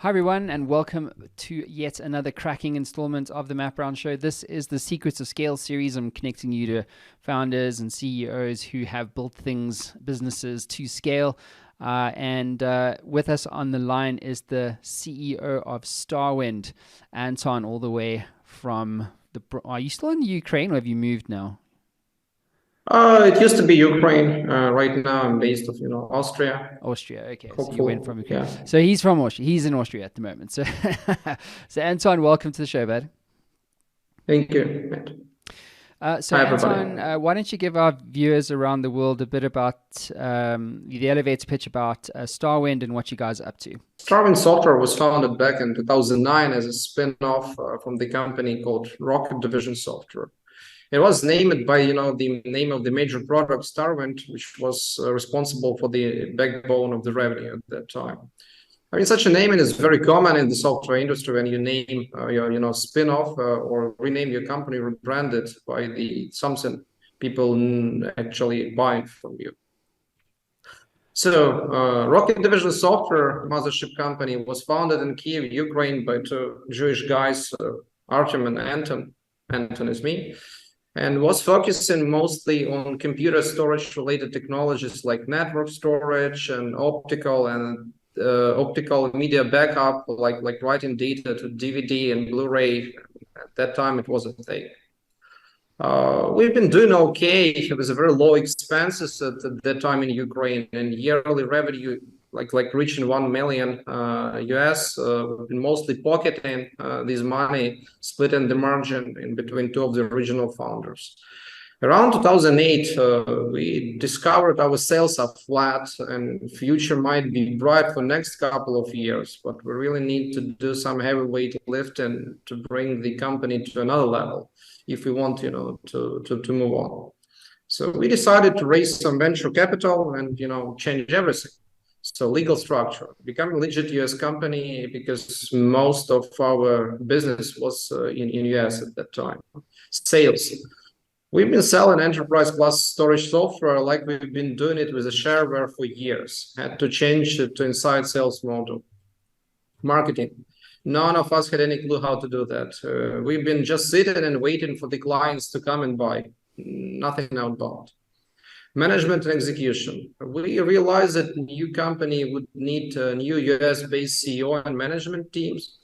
Hi everyone, and welcome to yet another cracking installment of the Matt Brown Show. This is the Secrets of Scale series. I'm connecting you to founders and CEOs who have built things, businesses to scale. And with us on the line is the CEO of StarWind, Anton, all the way from the... Are you still in Ukraine or have you moved now? It used to be Ukraine. Right now, I'm based of Austria. Austria. Okay, so you went Hopeful, from Ukraine. yeah. So he's from Austria. He's in Austria at the moment. So, so Anton, welcome to the show, bud. Thank you, Matt. So Hi, everybody. Anton, why don't you give our viewers around the world a bit about the elevator pitch about StarWind and what you guys are up to? StarWind Software was founded back in 2009 as a spin-off from the company called Rocket Division Software. It was named by the name of the major product StarWind, which was responsible for the backbone of the revenue at that time. I mean, such a naming is very common in the software industry when you name your spin-off or rename your company, rebrand it by the something people actually buy from you. So, Rocket Division Software mothership company was founded in Kiev, Ukraine, by two Jewish guys, Artem and Anton. Anton is me, and was focusing mostly on computer storage related technologies like network storage and optical media backup, like writing data to DVD and Blu-ray. At that time, it was a thing. We've been doing okay. It was a very low expenses at that time in Ukraine, and yearly revenue like reaching 1 million US. We've been mostly pocketing this money, splitting the margin in between two of the original founders. Around 2008, we discovered our sales are flat and future might be bright for next couple of years, but we really need to do some heavyweight lifting to bring the company to another level if we want, to move on. So we decided to raise some venture capital and, change everything. So legal structure, become a legit US company because most of our business was in US at that time. Sales. We've been selling enterprise class storage software like we've been doing it with a shareware for years. Had to change it to inside sales model. Marketing. None of us had any clue how to do that. We've been just sitting and waiting for the clients to come and buy. Nothing outbound. Management and execution. We realized that new company would need new US-based CEO and management teams,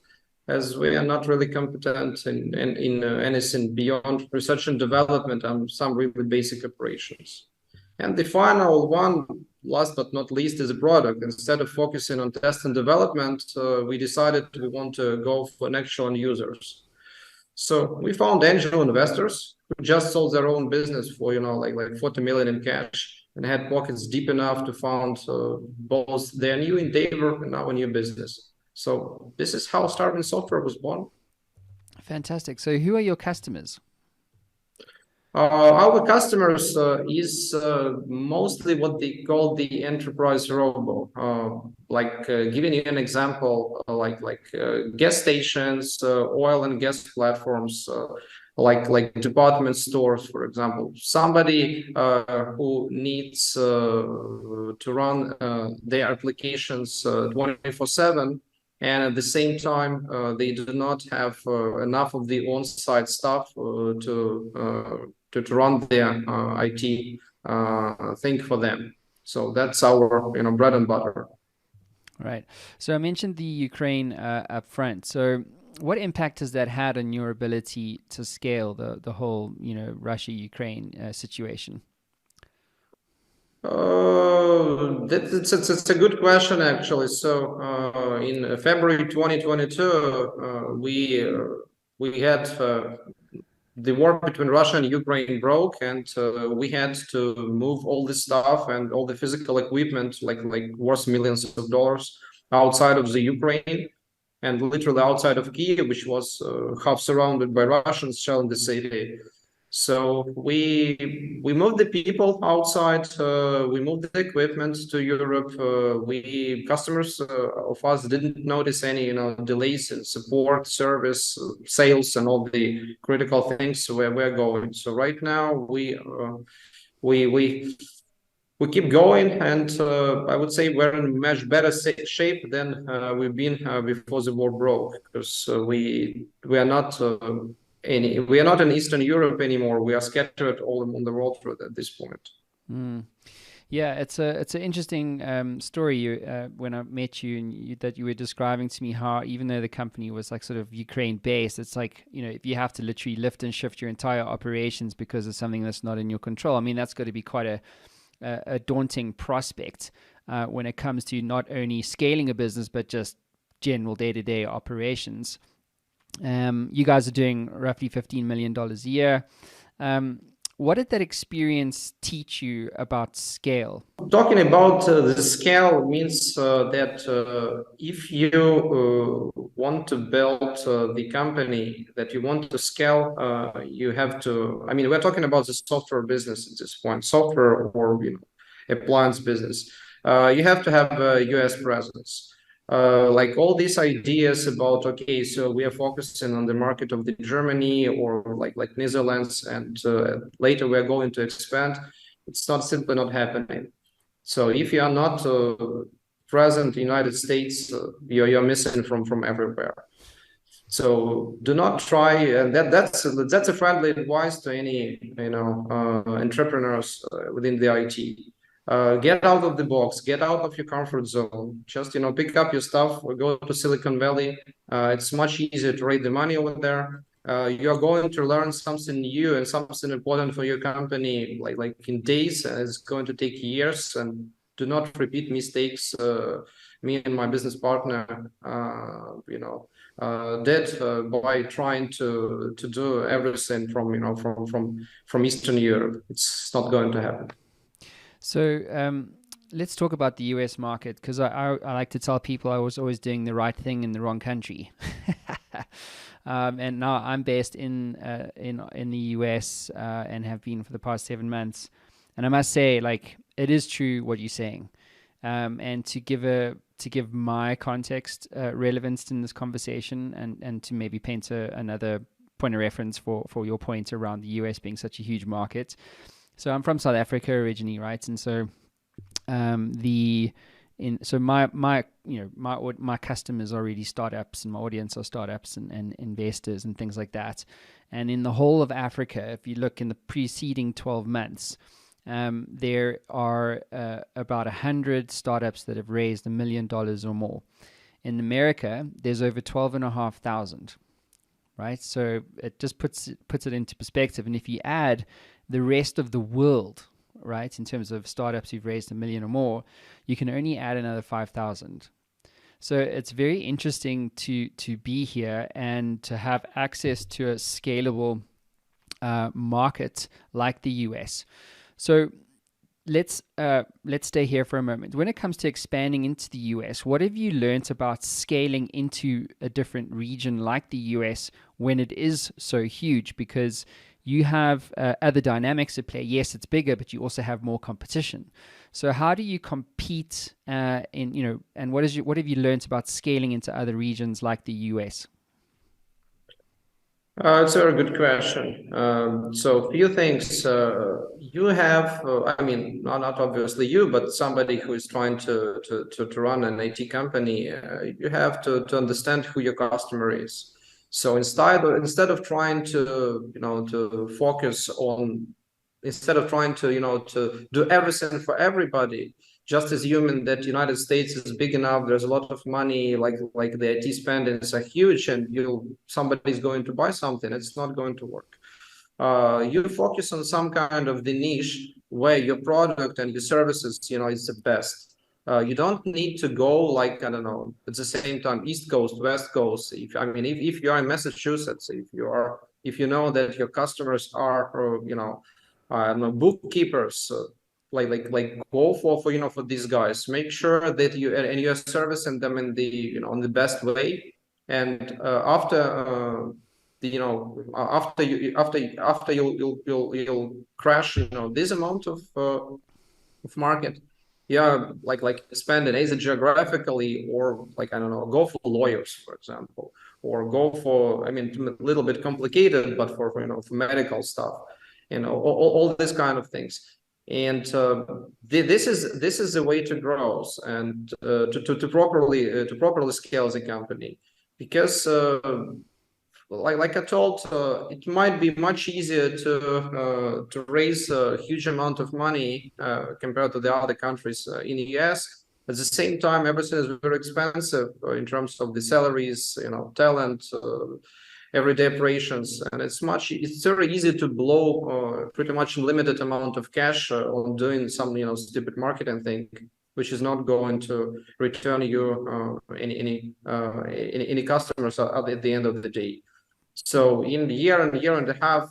as we are not really competent in anything beyond research and development and some really basic operations. And the final one, last but not least, is a product. Instead of focusing on test and development, we decided we want to go for an actual users. So we found angel investors who just sold their own business for, like 40 million in cash and had pockets deep enough to fund both their new endeavor and our new business. So this is how StarWind Software was born. Fantastic. So who are your customers? Our customers is mostly what they call the enterprise robo. Giving you an example, gas stations, oil and gas platforms, like department stores, for example. Somebody who needs to run their applications 24/7. And at the same time, they do not have enough of the on-site staff to run their IT thing for them. So that's our bread and butter. Right. So I mentioned the Ukraine up front. So what impact has that had on your ability to scale the whole Russia-Ukraine situation? It's a good question, actually. So in February 2022, we had the war between Russia and Ukraine broke, and we had to move all the stuff and all the physical equipment, like worth millions of dollars, outside of the Ukraine, and literally outside of Kiev, which was half surrounded by Russians shelling the city. So we moved the people outside. We moved the equipment to Europe. Customers of us didn't notice any delays in support, service, sales, and all the critical things where we're going. So right now we we keep going, and I would say we're in much better shape than we've been before the war broke, because we are not in Eastern Europe anymore. We are scattered all on the world at this point. Mm. Yeah, it's an interesting story. When I met you, and that you were describing to me how, even though the company was like sort of Ukraine based, it's like, if you have to literally lift and shift your entire operations because of something that's not in your control. I mean, that's got to be quite a daunting prospect when it comes to not only scaling a business but just general day-to-day operations. You guys are doing roughly $15 million a year. What did that experience teach you about scale? Talking about the scale means that if you want to build the company that you want to scale, you have to, I mean, we're talking about the software business at this point, software or appliance business. You have to have a US presence. Like all these ideas about, okay, so we are focusing on the market of the Germany or like Netherlands, and later we are going to expand. It's not simply not happening. So if you are not present in the United States, you're missing from everywhere. So do not try, and that's a friendly advice to any entrepreneurs within the IT. Get out of the box, get out of your comfort zone. Just pick up your stuff or go to Silicon Valley. It's much easier to raise the money over there. You're going to learn something new and something important for your company, like in days, and it's going to take years. And do not repeat mistakes me and my business partner did by trying to do everything from Eastern Europe. It's not going to happen. So let's talk about the US market, because I like to tell people I was always doing the right thing in the wrong country. And now I'm based in the US and have been for the past 7 months. And I must say, like, it is true what you're saying. And to give my context relevance in this conversation, and to maybe paint another point of reference for your point around the US being such a huge market. So I'm from South Africa originally, right? And so my customers are really startups, and my audience are startups and investors and things like that. And in the whole of Africa, if you look in the preceding 12 months, there are about 100 startups that have raised $1 million or more. In America, there's over 12,500, right? So it just puts it into perspective. And if you add the rest of the world, right, in terms of startups who've raised $1 million or more, you can only add another 5,000. So it's very interesting to be here and to have access to a scalable market like the US. So let's stay here for a moment. When it comes to expanding into the US, what have you learned about scaling into a different region like the US when it is so huge? Because you have other dynamics at play. Yes, it's bigger, but you also have more competition. So how do you compete and what have you learned about scaling into other regions like the US? It's a very good question. So a few things. You have, I mean, not obviously you, but somebody who is trying to run an IT company, you have to understand who your customer is. So instead of trying to focus on, instead of trying to do everything for everybody, just assume that United States is big enough, there's a lot of money, like the IT spending is huge, and somebody's going to buy something. It's not going to work. You focus on some kind of the niche where your product and your services, is the best. You don't need to go like, I don't know, at the same time, East Coast, West Coast. If you are in Massachusetts, if you know that your customers are, bookkeepers, like go for these guys. Make sure that you're servicing them in the on the best way. And after you'll crash this amount of market, yeah, like expand it either geographically or, like, I don't know, go for lawyers, for example, or go for, I mean, a little bit complicated, but for medical stuff, all these kind of things. And this is the way to grow and to properly scale the company, because like I told, it might be much easier to raise a huge amount of money compared to the other countries in the US. At the same time, everything is very expensive in terms of the salaries, talent, everyday operations, and it's very easy to blow pretty much limited amount of cash on doing some stupid marketing thing, which is not going to return you any customers at the end of the day. So in the year and a half,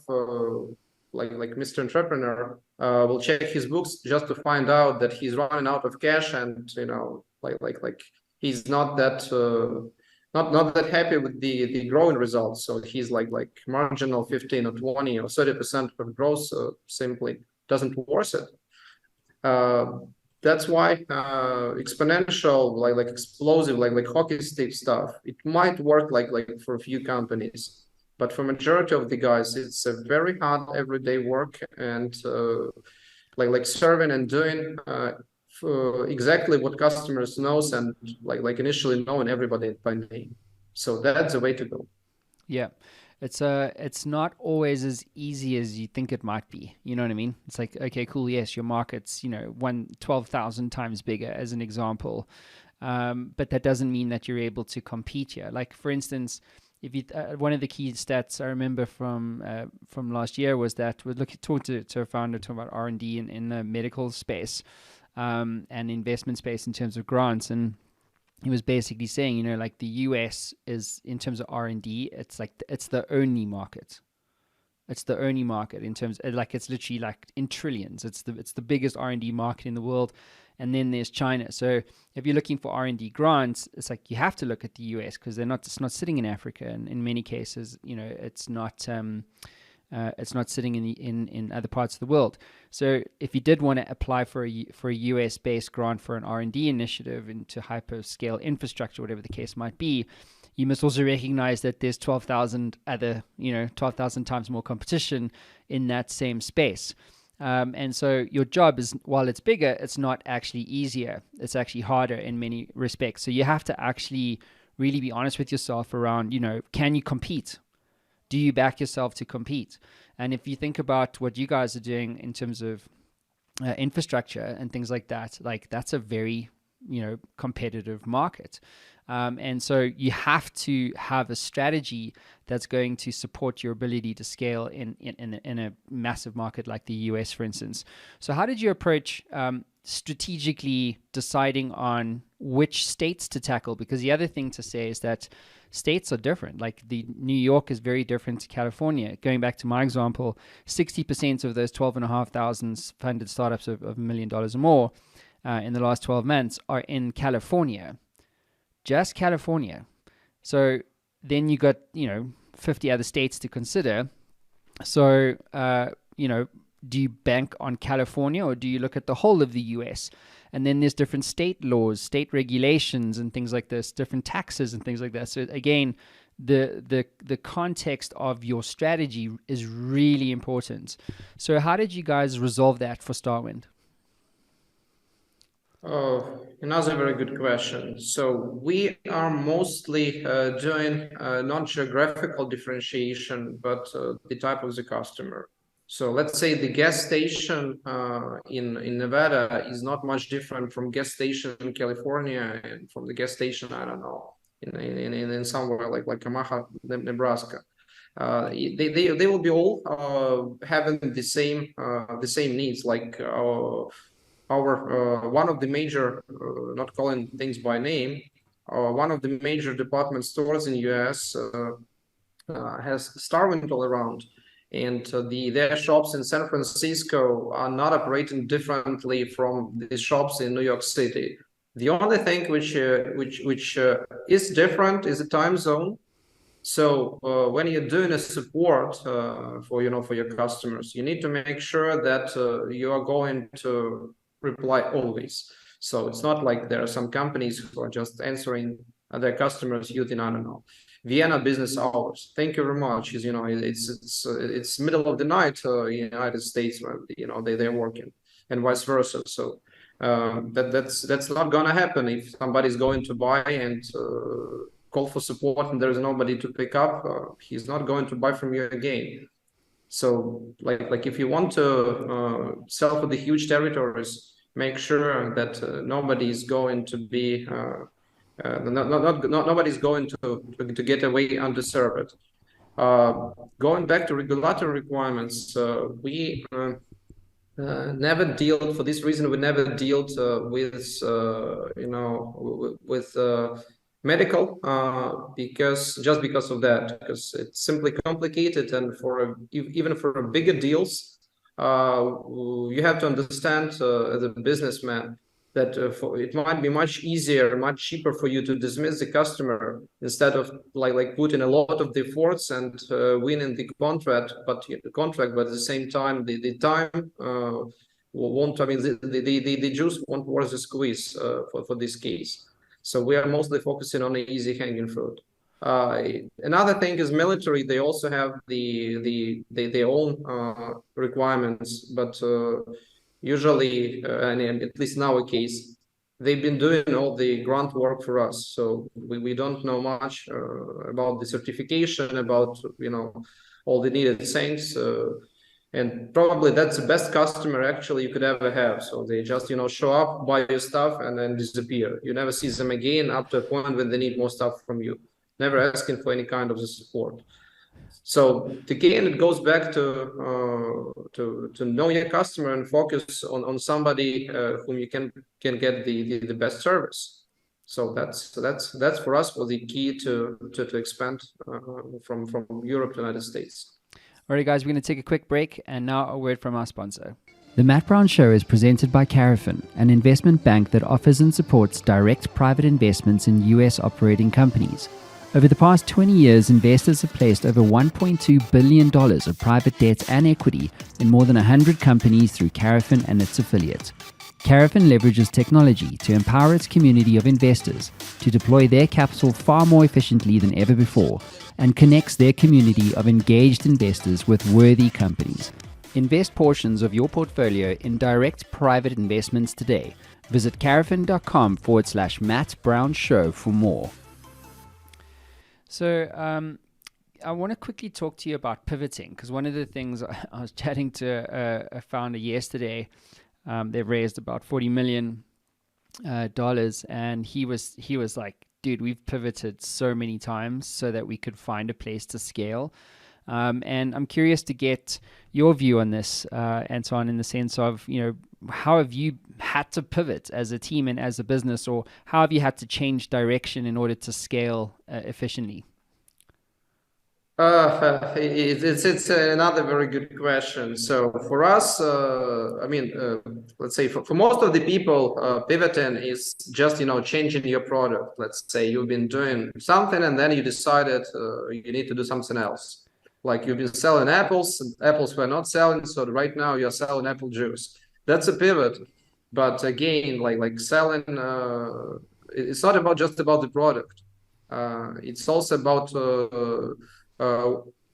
like Mr. Entrepreneur will check his books just to find out that he's running out of cash, and like he's not that not that happy with the growing results. So he's like marginal 15 or 20 or 30% of growth simply doesn't worth it. That's why exponential, like explosive, like hockey stick stuff, it might work like for a few companies, but for majority of the guys, it's a very hard everyday work, and like serving and doing exactly what customers knows, and like initially knowing everybody by name. So that's the way to go. Yeah. It's not always as easy as you think it might be. You know what I mean? It's like, okay, cool, yes, your market's 12,000 times bigger as an example, but that doesn't mean that you're able to compete here. Like, for instance, if you one of the key stats I remember from last year was that we talked to a founder talking about R&D in the medical space and investment space in terms of grants, and he was basically saying, like the US is, in terms of R&D, it's the only market. It's the only market in terms of, like, it's literally like in trillions. It's the biggest R&D market in the world. And then there's China. So if you're looking for R&D grants, it's like you have to look at the US, because it's not sitting in Africa. And in many cases, it's not sitting in other parts of the world. So if you did want to apply for a US based grant for an R&D initiative into hyperscale infrastructure, whatever the case might be, you must also recognize that there's 12,000 times more competition in that same space. And so your job is, while it's bigger, it's not actually easier. It's actually harder in many respects. So you have to actually really be honest with yourself around, can you compete? Do you back yourself to compete? And if you think about what you guys are doing in terms of infrastructure and things like that, like that's a very, competitive market. And so you have to have a strategy that's going to support your ability to scale in a massive market like the US, for instance. So how did you approach strategically deciding on which states to tackle? Because the other thing to say is that states are different. Like New York is very different to California. Going back to my example, 60% of those 12,500 funded startups of $1 million or more in the last 12 months are in California. Just California. So then you got, 50 other states to consider. So, do you bank on California, or do you look at the whole of the US? And then there's different state laws, state regulations and things like this, different taxes and things like that. So again, the context of your strategy is really important. So how did you guys resolve that for StarWind? Oh, another very good question. So we are mostly doing not geographical differentiation, but the type of the customer. So let's say the gas station in Nevada is not much different from gas station in California and from the gas station, I don't know, in somewhere like Omaha, Nebraska. They will be all having the same needs, like our one of the major, not calling things by name, one of the major department stores in US has StarWind all around, and their shops in San Francisco are not operating differently from the shops in New York City. The only thing which is different is the time zone. So when you're doing a support for your customers, you need to make sure that you are going to reply always. So it's not like there are some companies who are just answering their customers using, I don't know, Vienna business hours. Thank you very much. It's middle of the night in the United States when they're working. and vice versa. So that's not gonna happen if somebody's going to buy and call for support and there's nobody to pick up. He's not going to buy from you again. So like if you want to sell for the huge territories, make sure that nobody is going to be nobody's going to get away underserved. Going back to regulatory requirements, we never dealt, for this reason, we never dealt with medical, because of that, because it's simply complicated, and even for bigger deals, you have to understand as a businessman that it might be much easier, much cheaper for you to dismiss the customer instead of like put in a lot of the efforts and winning the contract, but at the same time the time won't. I mean, the juice won't worth the squeeze for this case. So we are mostly focusing on the easy hanging fruit. Another thing is military. They also have their own requirements, but usually, and at least in our case, they've been doing all the grunt work for us. So we don't know much about the certification, about all the needed things. And probably that's the best customer actually you could ever have. So they just show up, buy your stuff, and then disappear. You never see them again up to a point when they need more stuff from you. Never asking for any kind of the support. So again, it goes back to know your customer and focus on somebody whom you can get the best service. So that's for us was the key to expand from Europe to the United States. All right, guys, we're going to take a quick break, and now a word from our sponsor. The Matt Brown Show is presented by Carafin, an investment bank that offers and supports direct private investments in U.S. operating companies. Over the past 20 years, investors have placed over $1.2 billion of private debt and equity in more than 100 companies through Carafin and its affiliates. Carafin leverages technology to empower its community of investors to deploy their capital far more efficiently than ever before, and connects their community of engaged investors with worthy companies. Invest portions of your portfolio in direct private investments today. Visit carafin.com/Matt Brown Show for more. So I want to quickly talk to you about pivoting, because one of the things I was chatting to a founder yesterday. They've raised about $40 million, and he was like, dude, we've pivoted so many times so that we could find a place to scale. And I'm curious to get your view on this, Anton, in the sense of, how have you had to pivot as a team and as a business, or how have you had to change direction in order to scale efficiently? It's another very good question. So for us, let's say for most of the people, pivoting is just changing your product. Let's say you've been doing something and then you decided you need to do something else. Like you've been selling apples, and apples were not selling, so right now you're selling apple juice. That's a pivot. But again, like selling, it's not just about the product. It's also about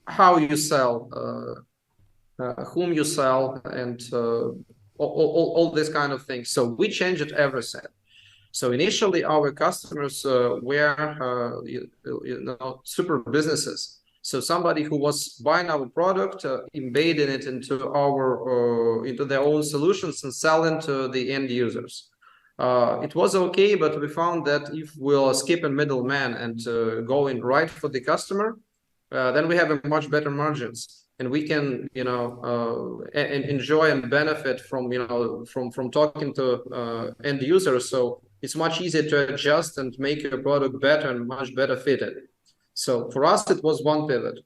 how you sell, whom you sell, and all these kind of things. So we changed everything. So initially, our customers were super businesses. So somebody who was buying our product, embedding it into their own solutions and selling to the end users. It was okay, but we found that if we'll skip a middleman and going right for the customer, then we have a much better margins, and we can and enjoy and benefit from from talking to end users. So it's much easier to adjust and make your product better and much better fitted. So for us, it was one pivot.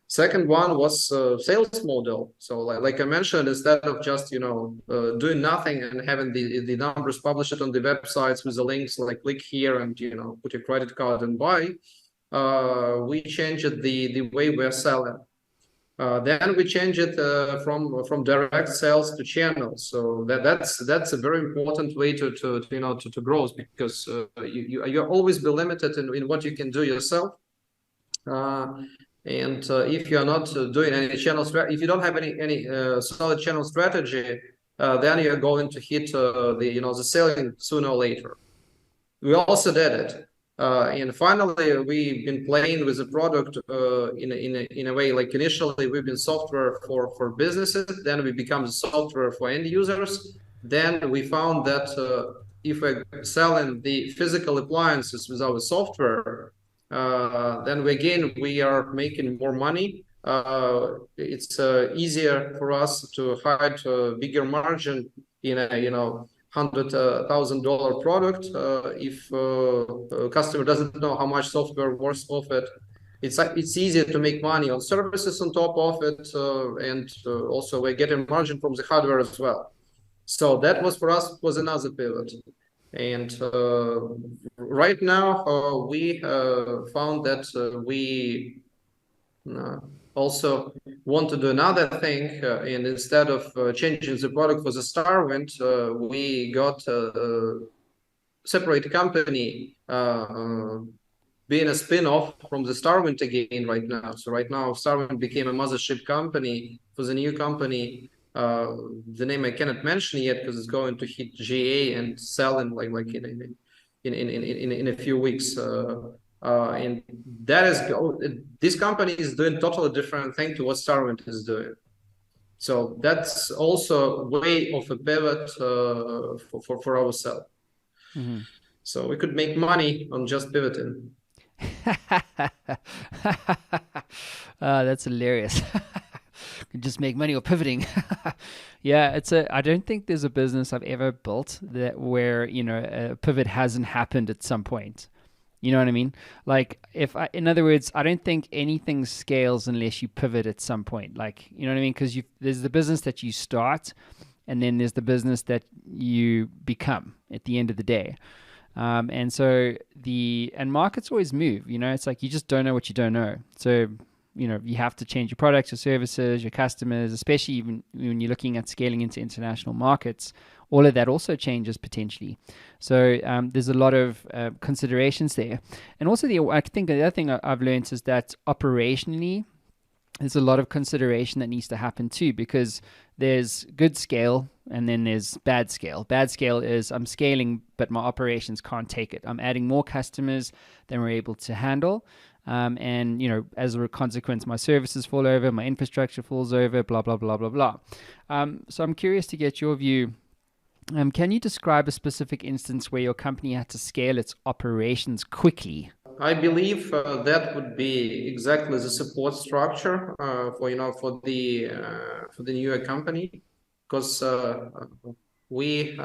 Second one was sales model. So like I mentioned, instead of just doing nothing and having the numbers published on the websites with the links like click here and put your credit card and buy, we changed the way we're selling. Then we changed it from direct sales to channels. So that's a very important way to grow, because you always be limited in what you can do yourself. If you're not doing any channel strategy, if you don't have any solid channel strategy, then you're going to hit the ceiling sooner or later. We also did it. And finally, we've been playing with the product in a way, like initially we've been software for businesses, then we become the software for end users. Then we found that if we're selling the physical appliances with our software, then we are making more money. It's easier for us to hide a bigger margin in a $100,000 product. If a customer doesn't know how much software worth of it, it's easier to make money on services on top of it, and also we're getting margin from the hardware as well. So that was for us was another pivot. And right now we found that we also want to do another thing, and instead of changing the product for the StarWind, we got a separate company, being a spin-off from the StarWind again right now. So right now StarWind became a mothership company for the new company. The name I cannot mention yet because it's going to hit GA and sell in in a few weeks. And that is this company is doing totally different thing to what StarWind is doing. So that's also a way of a pivot for ourselves. Mm-hmm. So we could make money on just pivoting. That's hilarious. Can just make money or pivoting. Yeah, I don't think there's a business I've ever built where a pivot hasn't happened at some point. You know what I mean? Like in other words, I don't think anything scales unless you pivot at some point. Like, you know what I mean? Because there's the business that you start, and then there's the business that you become at the end of the day. And so and markets always move. It's like you just don't know what you don't know. So you have to change your products, your services, your customers, especially even when you're looking at scaling into international markets. All of that also changes potentially. So there's a lot of considerations there. And also I think the other thing I've learned is that operationally, there's a lot of consideration that needs to happen too, because there's good scale and then there's bad scale. Bad scale is I'm scaling, but my operations can't take it. I'm adding more customers than we're able to handle. And as a consequence, my services fall over, my infrastructure falls over, blah, blah, blah, blah, blah. So I'm curious to get your view. Can you describe a specific instance where your company had to scale its operations quickly? I believe that would be exactly the support structure for the newer company, because we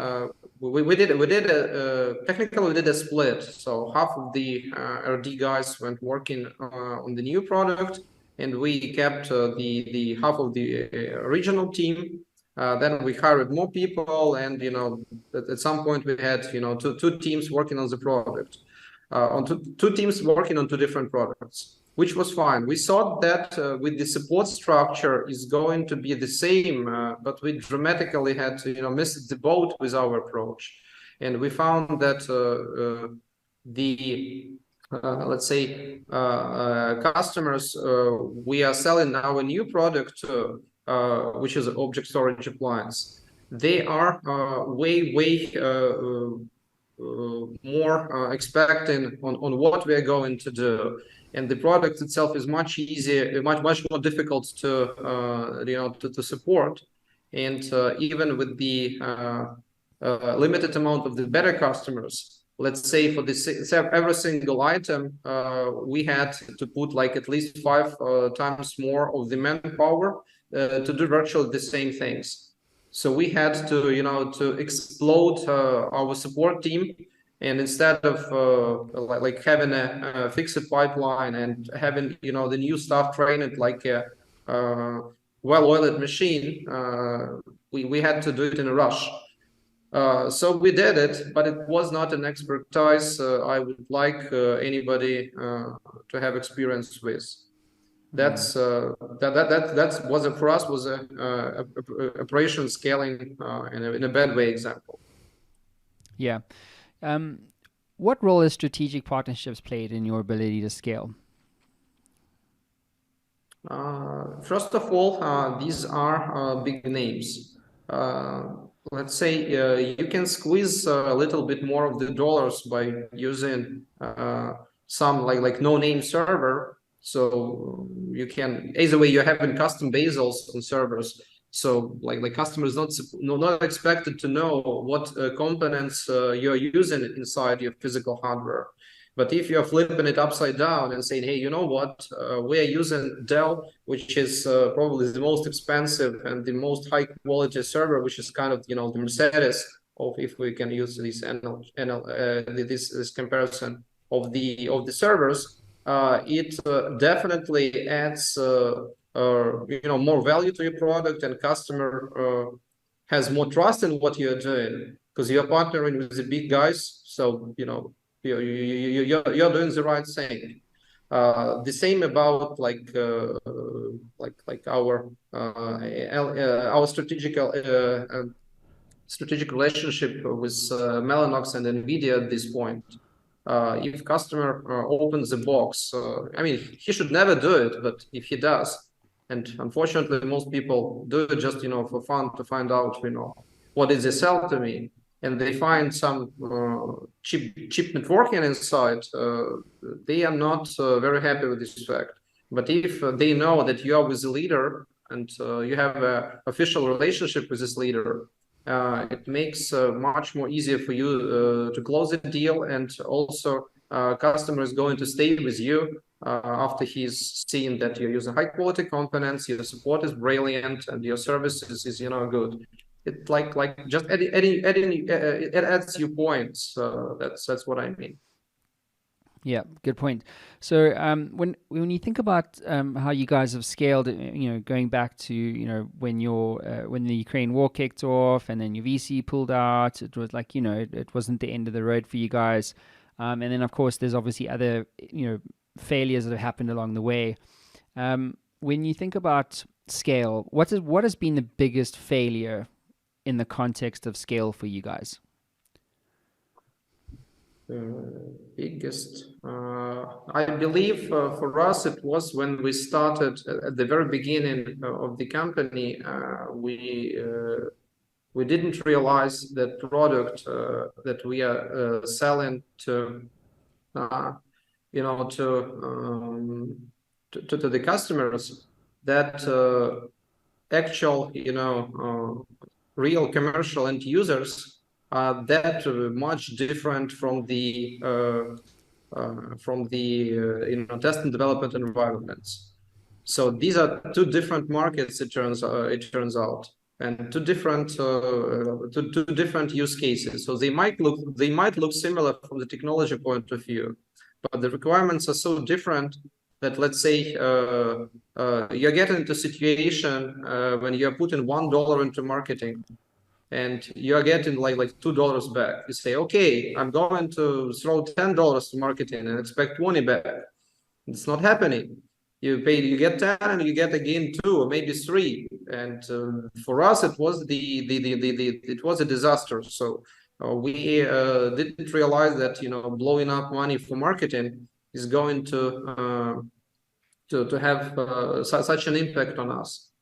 technically did a split. So half of the RD guys went working on the new product, and we kept the half of the original team. Then we hired more people, and at some point we had two teams working on the product, on two teams working on two different products, which was fine. We thought that with the support structure is going to be the same, but we dramatically had to miss the boat with our approach, and we found that let's say customers we are selling our new product which is an object storage appliance. They are way more expecting on what we are going to do, and the product itself is much easier, much more difficult to support. And even with the limited amount of the better customers, let's say for every single item, we had to put like at least 5 times more of the manpower to do virtually the same things. So we had to explode our support team, and instead of like having a fixed pipeline and having the new staff trained like a well-oiled machine, we had to do it in a rush. So we did it, but it was not an expertise I would like anybody to have experience with. That's that was for us was a operation scaling in a bad way example. Yeah. What role has strategic partnerships played in your ability to scale? First of all, these are big names. let's say you can squeeze a little bit more of the dollars by using some like no-name server. So you can, either way, you're having custom bezels on servers. So like customers not expected to know what components you're using inside your physical hardware. But if you're flipping it upside down and saying, hey, you know what, we're using Dell, which is probably the most expensive and the most high quality server, which is kind of, the Mercedes of, if we can use this this comparison of the servers, it definitely adds more value to your product, and customer has more trust in what you're doing because you're partnering with the big guys. So you're doing the right thing. The same about like our strategic relationship with Mellanox and NVIDIA at this point. If customer opens the box, I mean, he should never do it, but if he does, and unfortunately most people do it just for fun to find out what did they sell to me, and they find some cheap networking inside, they are not very happy with this fact. But if they know that you are with the leader and you have an official relationship with this leader, it makes much more easier for you to close the deal, and also customer is going to stay with you after he's seen that you're using high quality components, your support is brilliant, and your service is good. It like just adding it adds you points. That's what I mean. Yeah, good point. So when you think about how you guys have scaled, going back to when when the Ukraine war kicked off and then your VC pulled out, it was like it wasn't the end of the road for you guys, and then of course there's obviously other failures that have happened along the way. When you think about scale, what has been the biggest failure in the context of scale for you guys? Biggest, I believe for us it was when we started at the very beginning of the company. We didn't realize that product that we are selling to to the customers, that actual real commercial end users that much different from the test and development environments. So these are two different markets. It turns out, and two different use cases. So they might look similar from the technology point of view, but the requirements are so different that, let's say, you're getting into a situation when you're putting $1 into marketing, and you're getting like $2 back. You say, okay, I'm going to throw $10 to marketing and expect 20 back. It's not happening. You get 10 and you get again 2 or maybe 3. And for us, it was it was a disaster. So we didn't realize that blowing up money for marketing is going to have such an impact on us.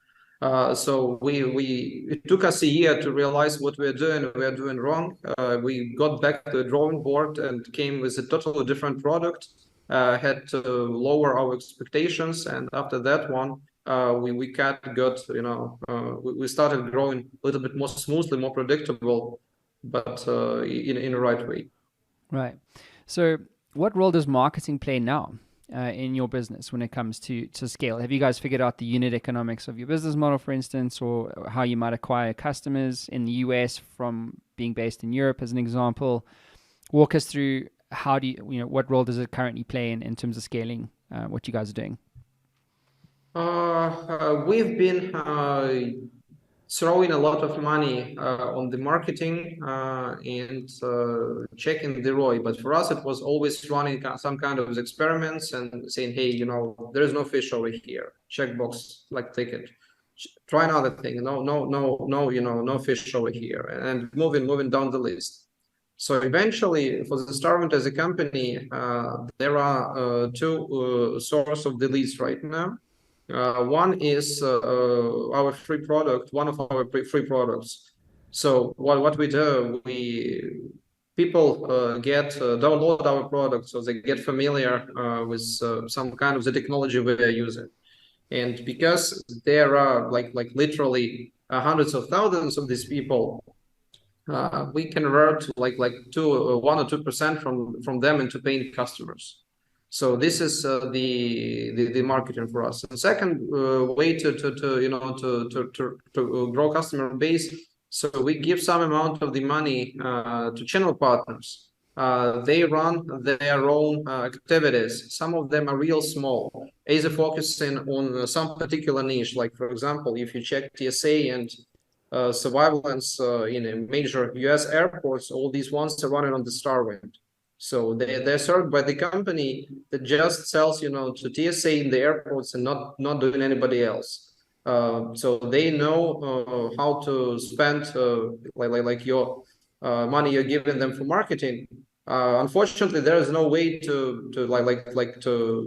So it took us a year to realize what we're doing wrong. We got back to the drawing board and came with a totally different product, had to lower our expectations, and after that one, we started growing a little bit more smoothly, more predictable, but in the right way. Right. So what role does marketing play now in your business when it comes to scale? Have you guys figured out the unit economics of your business model, for instance, or how you might acquire customers in the US from being based in Europe, as an example? Walk us through what role does it currently play in terms of scaling what you guys are doing? We've been throwing a lot of money on the marketing and checking the ROI. But for us, it was always running some kind of experiments and saying, hey, there is no fish over here. Checkbox, like ticket. Try another thing. No fish over here. And moving down the list. So eventually, for the StarWind as a company, there are two sources of the leads right now. One is our free product, one of our free products. So what we do, people download our product, so they get familiar with some kind of the technology we are using. And because there are like literally hundreds of thousands of these people, we convert like 1 or 2% from them into paying customers. So this is the marketing for us. And second way to grow customer base. So we give some amount of the money to channel partners. They run their own activities. Some of them are real small, either focusing on some particular niche. Like for example, if you check TSA and surveillance in major US airports, all these ones are running on the StarWind. So they're served by the company that just sells, to TSA in the airports and not doing anybody else. So they know how to spend like your money you're giving them for marketing. Unfortunately, there is no way to to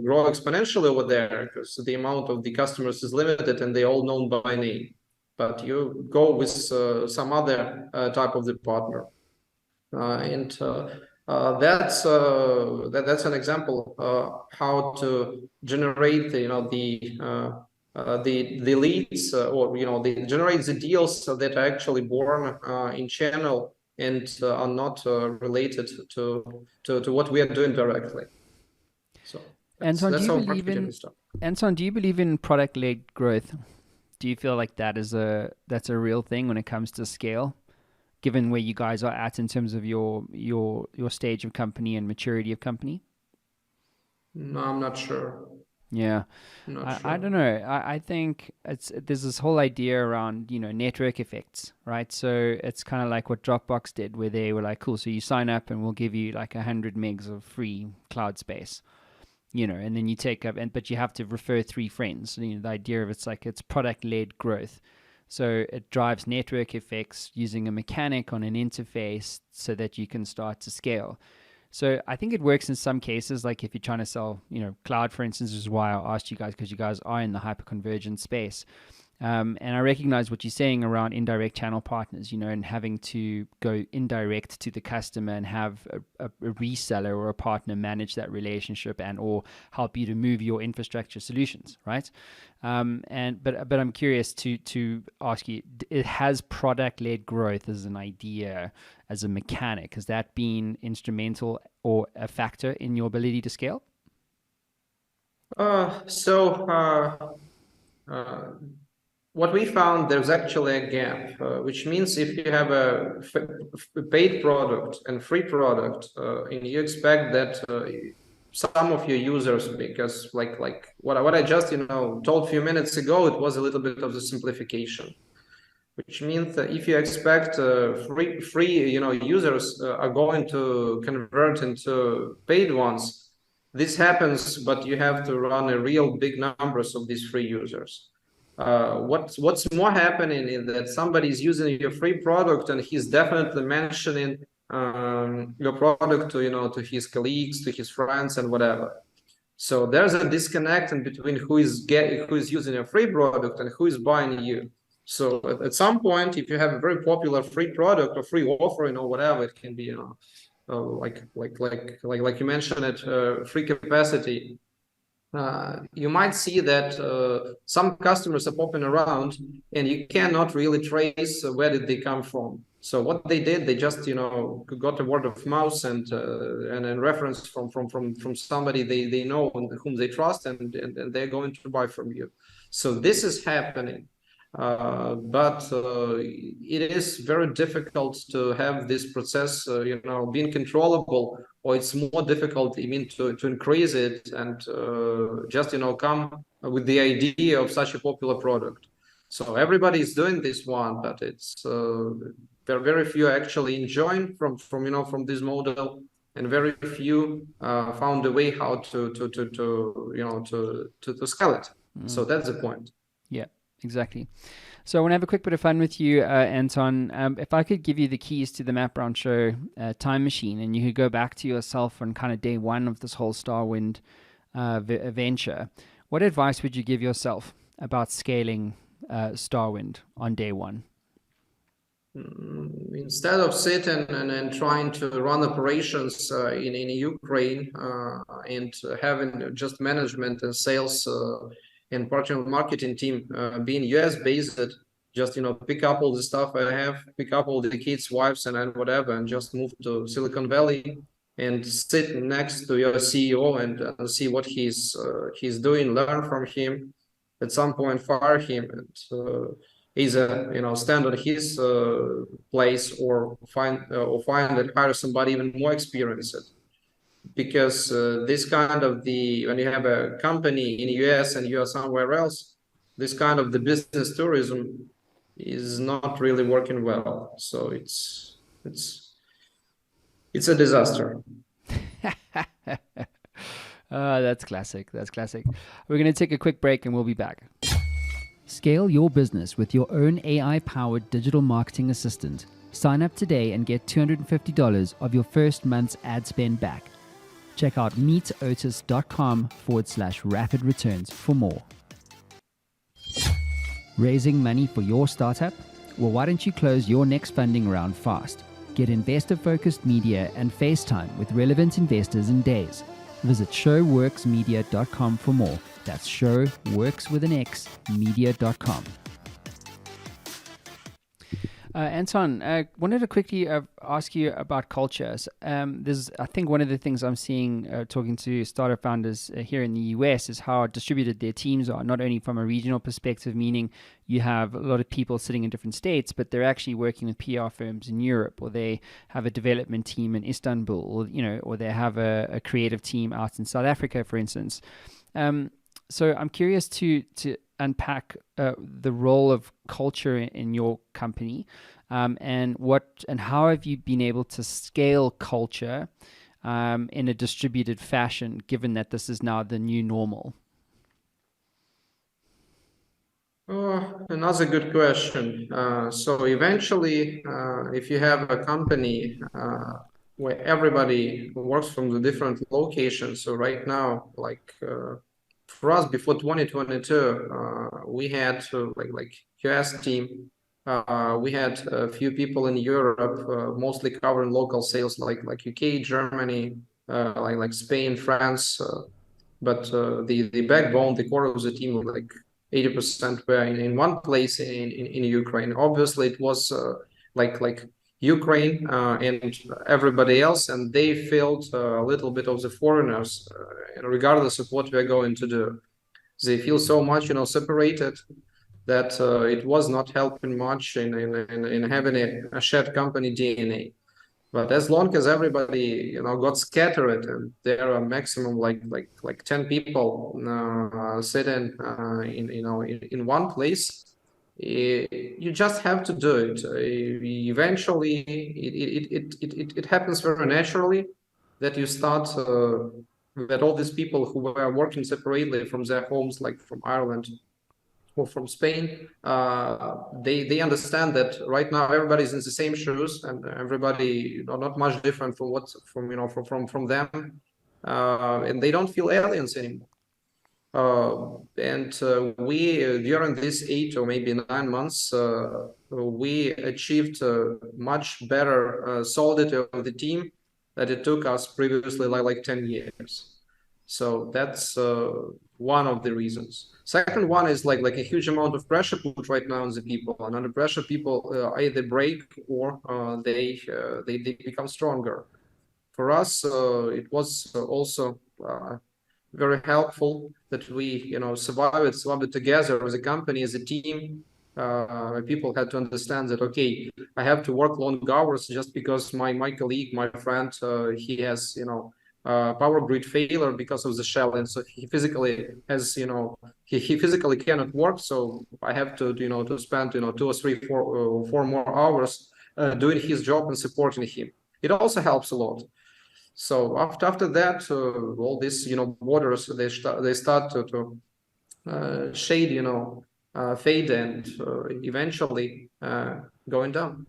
grow exponentially over there because the amount of the customers is limited and they're all known by name. But you go with some other type of the partner, and that's an example how to generate the leads or generate the deals that are actually born in channel and are not related to what we are doing directly. So Anton, that's how marketing is done. Anton, do you believe in product-led growth? Do you feel like that's a real thing when it comes to scale, given where you guys are at in terms of your stage of company and maturity of company? No, I'm not sure. Yeah, Not I sure. don't know. I think there's this whole idea around network effects, right? So it's kind of like what Dropbox did, where they were like, cool, so you sign up and we'll give you like 100 megs of free cloud space, and then you take up, but you have to refer 3 friends. The idea of it's product led growth. So it drives network effects using a mechanic on an interface so that you can start to scale. So I think it works in some cases, like if you're trying to sell, cloud, for instance, is why I asked you guys, because you guys are in the hyperconvergence space. And I recognize what you're saying around indirect channel partners, and having to go indirect to the customer and have a reseller or a partner manage that relationship and or help you to move your infrastructure solutions, right? But I'm curious to ask you, it has product-led growth as an idea, as a mechanic. Has that been instrumental or a factor in your ability to scale? What we found, there's actually a gap, which means if you have a paid product and free product, and you expect that some of your users, because like what I just told a few minutes ago, it was a little bit of the simplification, which means that if you expect free users are going to convert into paid ones, this happens, but you have to run a real big numbers of these free users. What's more happening is that somebody's using your free product and he's definitely mentioning your product to his colleagues, to his friends, and whatever. So there's a disconnect in between who is using a free product and who is buying you. So at some point, if you have a very popular free product or free offering or whatever, it can be like you mentioned it, free capacity. You might see that some customers are popping around and you cannot really trace where did they come from. So what they did, they just got a word of mouth and a reference from somebody they know and whom they trust, and they're going to buy from you. So this is happening. But it is very difficult to have this process, being controllable, or it's more difficult, to increase it and just, come with the idea of such a popular product. So everybody is doing this one, but it's there are very few actually enjoying from this model, and very few found a way how to scale it. So that's the point. Yeah, exactly. So I want to have a quick bit of fun with you, Anton. If I could give you the keys to the Matt Brown Show time machine, and you could go back to yourself on kind of day one of this whole StarWind venture, what advice would you give yourself about scaling StarWind on day one? instead of sitting and trying to run operations in Ukraine and having just management and sales and partner marketing team being US based, just pick up all the stuff I have, pick up all the kids, wives, and whatever, and just move to Silicon Valley and sit next to your CEO and see what he's doing, learn from him, at some point fire him, and either stand on his place or find and hire somebody even more experienced. Because this kind of when you have a company in the US and you are somewhere else, this kind of the business tourism is not really working well. So it's a disaster. That's classic. That's classic. We're going to take a quick break and we'll be back. Scale your business with your own AI-powered digital marketing assistant. Sign up today and get $250 of your first month's ad spend back. Check out meetotis.com/rapid returns for more. Raising money for your startup? Well, why don't you close your next funding round fast? Get investor-focused media and FaceTime with relevant investors in days. Visit showworksmedia.com for more. That's showworks with an X, media.com. Anton, I wanted to quickly ask you about culture. I think one of the things I'm seeing talking to startup founders here in the US is how distributed their teams are, not only from a regional perspective, meaning you have a lot of people sitting in different states, but they're actually working with PR firms in Europe, or they have a development team in Istanbul, or they have a creative team out in South Africa, for instance. So I'm curious to unpack the role of culture in your company, and how have you been able to scale culture in a distributed fashion, given that this is now the new normal? Another good question. So eventually, if you have a company where everybody works from the different locations, so right now, for us, before 2022, we had like US team. We had a few people in Europe, mostly covering local sales, like UK, Germany, like Spain, France. But the backbone, the core of the team, like 80% were in one place in Ukraine. Obviously, it was like Ukraine and everybody else, and they felt a little bit of the foreigners, regardless of what we're going to do. They feel so much, separated, that it was not helping much in having a shared company DNA. But as long as everybody, got scattered, and there are maximum like 10 people sitting in one place, you just have to do it. Eventually, it happens very naturally that you start that all these people who were working separately from their homes, like from Ireland or from Spain, they understand that right now everybody's in the same shoes, and everybody not much different from them, and they don't feel aliens anymore. And we, during these 8 or maybe 9 months, we achieved much better solidity of the team that it took us previously like 10 years. So that's one of the reasons. Second one is like a huge amount of pressure put right now on the people, and under pressure, people either break or they become stronger. For us, it was also very helpful that we survived together as a company, as a team. People had to understand that, okay, I have to work long hours just because my colleague, my friend, he has power grid failure because of the shell, and so he physically has he physically cannot work, so I have to to spend 2 or 3 4 more hours doing his job and supporting him. It also helps a lot. So after that, all these borders, they start to shade, fade, and eventually going down.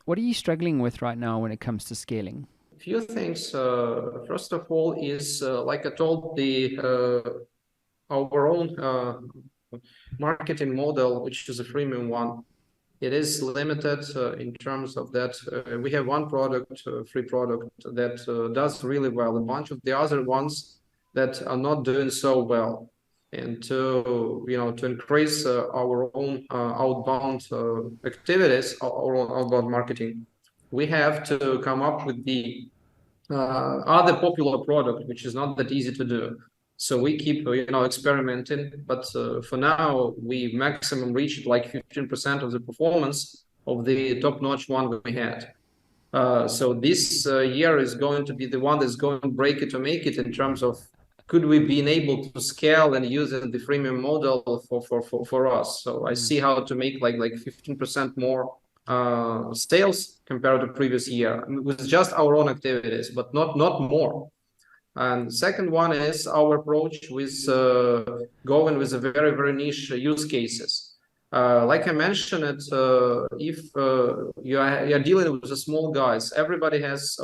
What are you struggling with right now when it comes to scaling? A few things. First of all, is like I told, our own marketing model, which is a freemium one. it is limited in terms of that. We have one product, free product, that does really well. A bunch of the other ones that are not doing so well. And to increase our own outbound activities, our own outbound marketing, we have to come up with the other popular product, which is not that easy to do. So we keep experimenting, but for now we maximum reached like 15% of the performance of the top-notch one we had. So this year is going to be the one that's going to break it or make it in terms of could we be able to scale and use the freemium model for us. So I see how to make like 15% more sales compared to previous year with just our own activities, but not more. And second one is our approach with going with a very niche use cases. Like I mentioned, if you're dealing with the small guys, everybody has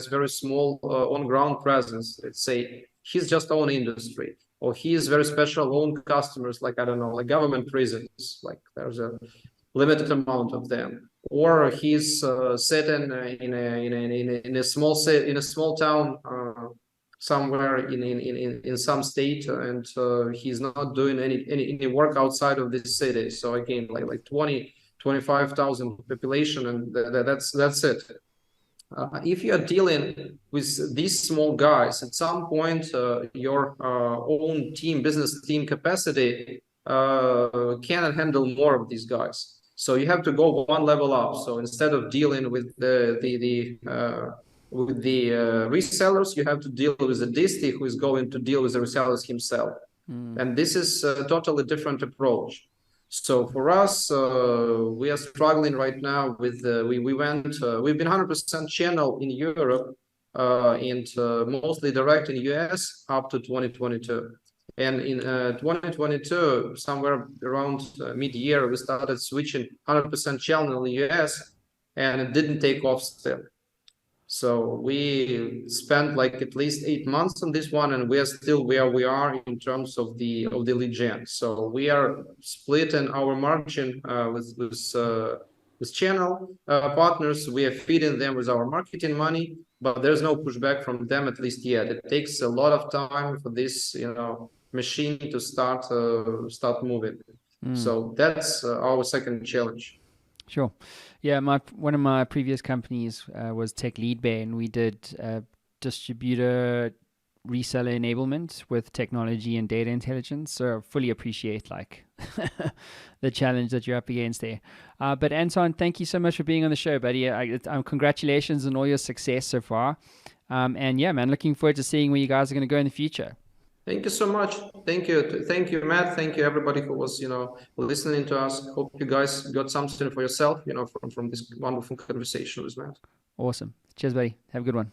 very small on-ground presence. Let's say he's just own industry, or he is very special own customers, like I don't know, like government prisons, like there's a limited amount of them, or he's sitting in a small town somewhere in some state, and he's not doing any work outside of this city. So again, like 25,000 population, and that's it. If you are dealing with these small guys, at some point your own business team capacity cannot handle more of these guys. So you have to go one level up. So instead of dealing with the resellers, you have to deal with the disty who is going to deal with the resellers himself. And this is a totally different approach. So for us, we are struggling right now with we've been 100% channel in Europe and mostly direct in US up to 2022. And in 2022, somewhere around mid-year, we started switching 100% channel in US, and it didn't take off still. So we spent like at least 8 months on this one, and we are still where we are in terms of the lead gen. So we are splitting our margin with channel partners. We are feeding them with our marketing money, but there's no pushback from them, at least yet. It takes a lot of time for this machine to start moving. So that's our second challenge. Sure. Yeah, one of my previous companies was Tech Lead Bay, and we did distributor reseller enablement with technology and data intelligence. So I fully appreciate the challenge that you're up against there. But Anton, thank you so much for being on the show, buddy. Congratulations on all your success so far. And yeah, man, looking forward to seeing where you guys are going to go in the future. Thank you so much. Thank you, Matt. Thank you, everybody who was, listening to us. Hope you guys got something for yourself, from this wonderful conversation with Matt. Awesome. Cheers, buddy. Have a good one.